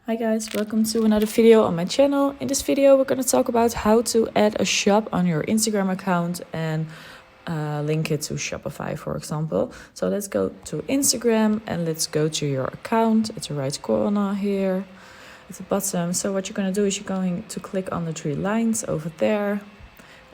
Hi guys, welcome to another video on my channel. In this video we're going to talk about how to add a shop on your Instagram account and link it to Shopify, for example. So let's go to Instagram and let's go to your account. It's the right corner here at the bottom. So what you're going to do is you're going to click on the three lines over there.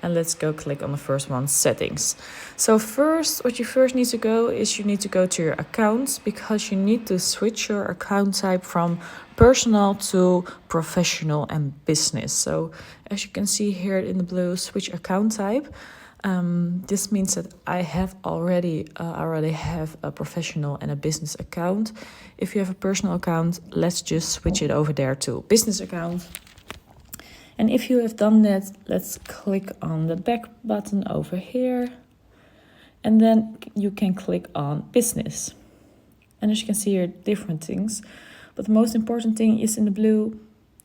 And let's go click on the first one, settings. So what you first need to go is you need to go to your accounts, because you need to switch your account type from personal to professional and business. So as you can see here in the blue, switch account type. This means that I already have a professional and a business account. If you have a personal account, let's just switch it over there to business account. And if you have done that, let's click on the back button over here. And then you can click on business. And as you can see here, different things. But the most important thing is in the blue,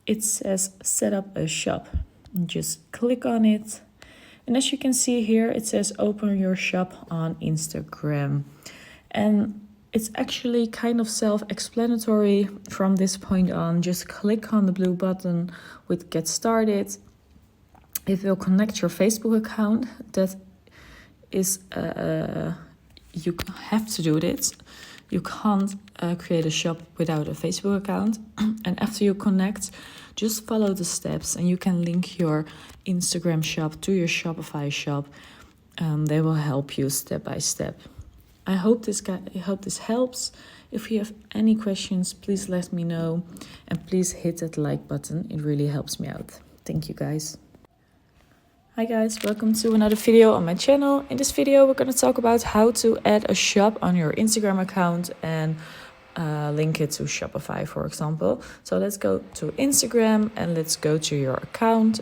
it says set up a shop. And just click on it. And as you can see here, it says open your shop on Instagram. And it's actually kind of self-explanatory from this point on. Just click on the blue button with get started. It will connect your Facebook account. That is, you have to do this. You can't create a shop without a Facebook account. And after you connect, just follow the steps and you can link your Instagram shop to your Shopify shop. They will help you step by step. I hope this helps. If you have any questions, please let me know. And please hit that like button. It really helps me out. Thank you guys. Hi guys, welcome to another video on my channel. In this video we're going to talk about how to add a shop on your Instagram account and link it to Shopify, for example. So let's go to Instagram and let's go to your account.